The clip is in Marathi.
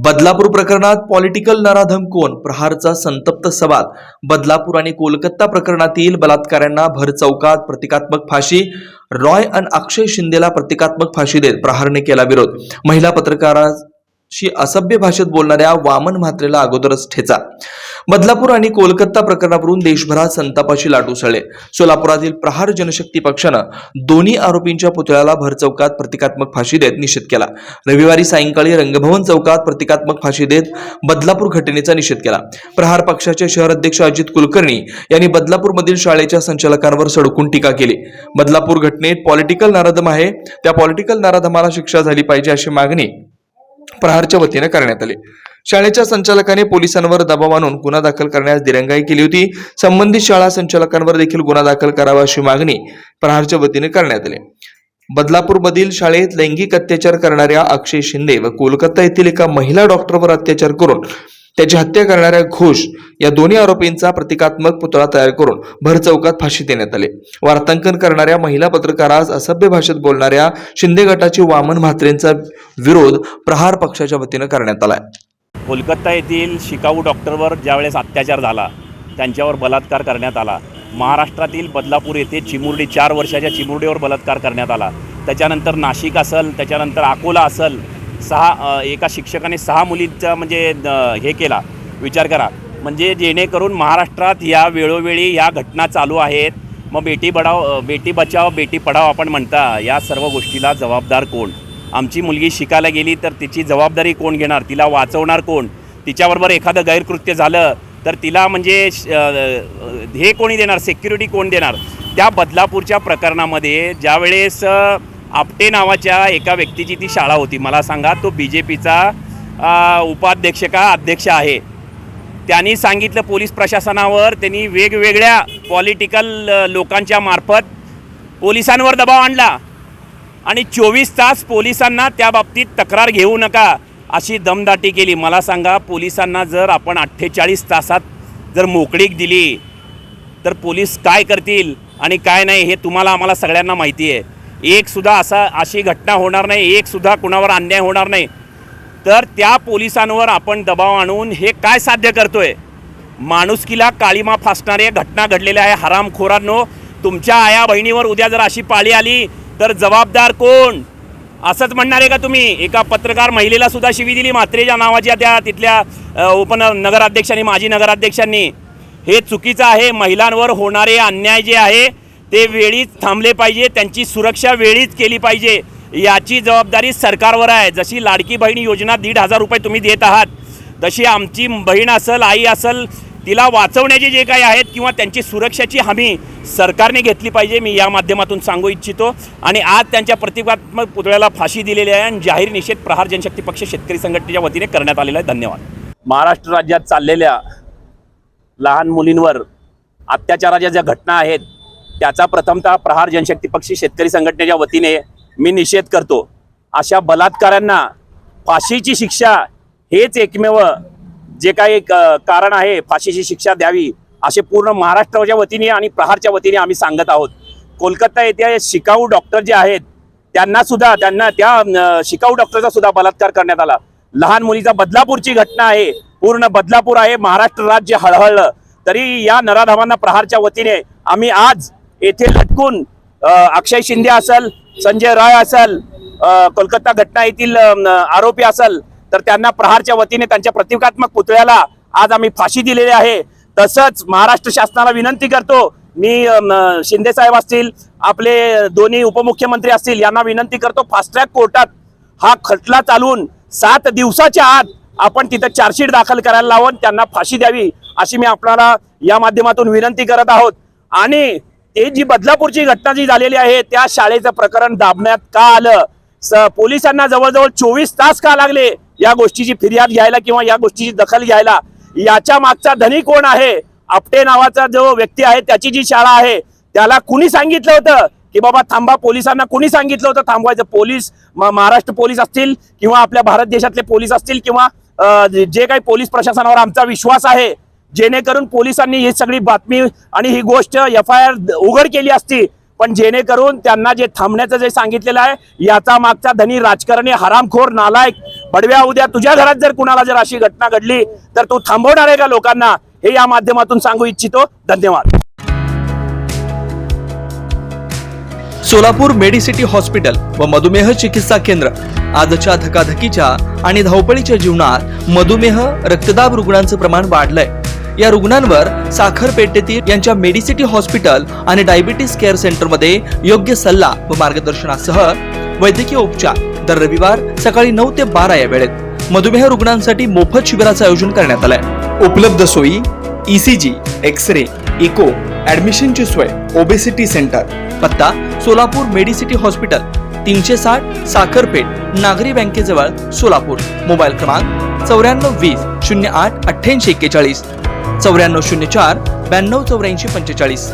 बदलापूर प्रकरणात पॉलिटिकल नराधम कोण? प्रहारचा संतप्त सवाल। बदलापूर आणि कोलकाता प्रकरणातील बलात्काऱ्यांना भर चौकात प्रतिकात्मक फाशी। रॉय आणि अक्षय शिंदेला प्रतिकात्मक फाशी देत प्रहारने केला विरोध। महिला पत्रकाराशी असभ्य भाषेत बोलणाऱ्या वामन म्हात्रेला अगोदरच ठेचा। बदलापूर आणि कोलकाता प्रकरणावरून देशभरात संतापाची लाट उसळली। सोलापुरातील प्रहार जनशक्ती पक्षानं दोन्ही आरोपींच्या पुतळ्याला भर चौकात प्रतिकात्मक फाशी देत निषेध केला। रविवारी सायंकाळी रंगभवन चौकात प्रतिकात्मक फाशी देत बदलापूर घटनेचा निषेध केला। प्रहार पक्षाचे शहर अध्यक्ष अजित कुलकर्णी यांनी बदलापूरमधील शाळेच्या संचालकांवर सडकून टीका केली। बदलापूर घटनेत पॉलिटिकल नराधम आहे, त्या पॉलिटिकल नराधमाला शिक्षा झाली पाहिजे अशी मागणी प्रहारच्या वतीने करण्यात आली। शाळेच्या संचालकाने पोलिसांवर दबाव आणून गुन्हा दाखल करण्यास दिरंगाई केली होती। संबंधित शाळा संचालकांवर देखील गुन्हा दाखल करावा अशी मागणी प्रहारच्या वतीने करण्यात आली। बदलापूरमधील शाळेत लैंगिक अत्याचार करणाऱ्या अक्षय शिंदे व कोलकाता येथील एका महिला डॉक्टरवर अत्याचार करून त्याची हत्या करणाऱ्या घोष या दोन्ही आरोपींचा प्रतिकात्मक पुतळा तयार करून भर चौकात फाशी देण्यात आली। वार्तांकन करणाऱ्या महिला पत्रकारास असभ्य भाषेत बोलणाऱ्या शिंदे गटाचे वामन म्हात्रेंचा विरोध प्रहार पक्षाच्या वतीने करण्यात आला। कोलकाता येथील शिकाऊ डॉक्टरवर ज्यावेळेस अत्याचार झाला, त्यांच्यावर बलात्कार करण्यात आला। महाराष्ट्रातील बदलापूर येथे चिमुरडी 4 वर्षाच्या चिमुरडीवर बलात्कार करण्यात आला। त्याच्यानंतर नाशिक असेल, त्याच्यानंतर अकोला असेल, एका शिक्षकाने 6 मुलींचा म्हणजे हे केला। विचार करा, म्हणजे जेणेकरून महाराष्ट्रात या वेळोवेळी या घटना चालू आहेत। मग बेटी बचाव बेटी पढाव आपण म्हणता, या सर्व गोष्टीला जबाबदार कोण? आमची मुलगी शिकायला गेली तर तिची जबाबदारी कोण घेणार? तिला वाचवणार कोण? तिच्याबरोबर एखादं गैरकृत्य झालं तर तिला म्हणजे हे कोणी देणार? सिक्युरिटी कोण देणार? त्या बदलापूरच्या प्रकरणामध्ये ज्यावेळेस आपटे नावाच्या एका व्यक्तीची ती शाळा होती, मला सांगा, तो BJPचा उपाध्यक्ष का अध्यक्ष आहे, त्यांनी सांगितलं पोलीस प्रशासनावर, त्यांनी वेगवेगळ्या पॉलिटिकल लोकांच्या मार्फत पोलिसांवर दबाव आणला आणि 24 तास पोलिसांना त्या बाबतीत तक्रार घेऊ नका अशी दमदाटी केली। मला सांगा, पोलिसांना जर आपण 48 तासात जर मोकळीक दिली तर पोलीस काय करतील आणि काय नाही हे तुम्हाला आम्हाला सगळ्यांना माहिती आहे। एकसुद्धा अशी घटना होणार नाही, एकसुद्धा कुणावर अन्याय होणार नाही। तर त्या पोलिसांवर आपण दबाव आणून हे काय साध्य करतोय? माणुसकीला काळीमा फासणाऱ्या घटना घडलेल्या आहे। हरामखोरांनो, तुमच्या आया बहिणीवर उद्या जर अशी पाळी आली तर जबाबदार कोण? असंच म्हणणार आहे का तुम्ही? एका पत्रकार महिलेला सुद्धा शिवी दिली म्हात्रेच्या नावाच्या त्या तिथल्या नगराध्यक्षांनी, माजी नगराध्यक्षांनी। हे चुकीचं आहे। महिलांवर होणारे अन्याय जे आहे ते वेळीच थांबले पाहिजे, त्यांची सुरक्षा वेळीच केली पाहिजे, याची जबाबदारी सरकारवर आहे। जशी लाडकी बहीण योजना 1,500 रुपये तुम्ही देत आहात, तशी आमची बहीण असेल, आई असेल, तिला वाचवण्याचे जे काही आहेत किंवा त्यांची सुरक्षाची हमी सरकारने घेतली पाहिजे, मी या माध्यमातून सांगू इच्छितो। आणि आज त्यांच्या प्रतिकात्मक पुतळ्याला फाशी दिलेली आहे आणि जाहीर निषेध प्रहार जनशक्ती पक्ष शेतकरी संघटनेच्या वतीने करण्यात आलेला आहे। धन्यवाद। महाराष्ट्र राज्यात चाललेल्या लहान मुलींवर अत्याचाराच्या ज्या घटना आहेत त्याचा प्रथमतः प्रहार जनशक्ती पक्ष शेतकरी संघटनेच्या वतीने मी निषेध करतो। अशा बलात्कारांना फाशीची शिक्षा हेच एकमेव जे काही कारण आहे, फाशीची शिक्षा द्यावी असे पूर्ण महाराष्ट्राच्या वतीने आणि प्रहारच्या वतीने आम्ही सांगत आहोत। कोलकाता येथे शिकाऊ डॉक्टर जे आहेत त्यांना त्या शिकाऊ डॉक्टरचा सुद्धा बलात्कार करण्यात आला। लहान मुलीचा बदलापूरची घटना आहे, पूर्ण बदलापूर आहे, महाराष्ट्र राज्य हळहळलं। तरी या नराधमांना प्रहारच्या वतीने आम्ही आज येथे लटकून अक्षय शिंदे असेल, संजय रॉय असेल, कोलकाता घटना येथील आरोपी असेल, तर त्यांना प्रहारच्या वतीने त्यांच्या प्रतिकात्मक पुतळ्याला आज आम्ही फाशी दिलेली आहे। तसंच महाराष्ट्र शासनाला विनंती करतो, मी शिंदे साहेब असतील, आपले दोन्ही उपमुख्यमंत्री असतील, यांना विनंती करतो, फास्ट ट्रॅक कोर्टात हा खटला चालवून 7 दिवसाच्या आत आपण तिथं चार्जशीट दाखल करायला लावून त्यांना फाशी द्यावी अशी मी आपल्याला या माध्यमातून विनंती करत आहोत। आणि ते जी बदलापूरची घटना जी झालेली आहे त्या शाळेचं प्रकरण दाबण्यात का आलं, पोलिसांना जवळजवळ 24 तास का लागले या गोष्टीची फिर्याद घ्यायला किंवा या गोष्टीची दखल घ्यायला? याच्या मागचा धनी कोण आहे? आपटे नावाचा जो व्यक्ती आहे, त्याची जी शाळा आहे त्याला कुणी सांगितलं होतं की बाबा थांबा? पोलिसांना कुणी सांगितलं होतं थांबवायचं? पोलीस, महाराष्ट्र पोलीस असतील किंवा आपल्या भारत देशातले पोलीस असतील किंवा जे काही पोलीस प्रशासनावर आमचा विश्वास आहे, जेणेकरून पोलिसांनी ही सगळी बातमी आणि ही गोष्ट FIR उघड केली असती, पण जेणेकरून त्यांना जे थांबण्याचं जे सांगितलेलं आहे याचा मागचा धनी राजकारणी, हरामखोर, नालायक पडव्या उद्या तुझ्या घरात जर कुणाला जर अशी घटना घडली तर तू थांबवणार आहे का लोकांना, हे या माध्यमातून सांगू इच्छितो. धन्यवाद. सोलापूर मेडिसिटी हॉस्पिटल व मधुमेह चिकित्सा केंद्र आजच्या धकाधकीच्या आणि धावपळीच्या जीवनात मधुमेह रक्तदाब रुग्णांचं प्रमाण वाढलंय. या रुग्णांवर साखर पेठेतील यांच्या मेडिसिटी हॉस्पिटल आणि डायबिटीस केअर सेंटरमध्ये योग्य सल्ला व मार्गदर्शनासह वैद्यकीय उपचार दर रविवार सकाळी 9 ते 12 या वेळेत मधुमेह रुग्णांसाठी मोफत शिबिराचं आयोजन करण्यात आलंय. उपलब्ध सोयी ECG, एक्स-रे, इको, ऍडमिशनची सोय, ओबेसिटी सेंटर. पत्ता सोलापूर मेडिसिटी हॉस्पिटल 360 साखरपेठ नागरी बँकेजवळ सोलापूर. मोबाईल क्रमांक 9420 08 88 41 9404 92 84 45.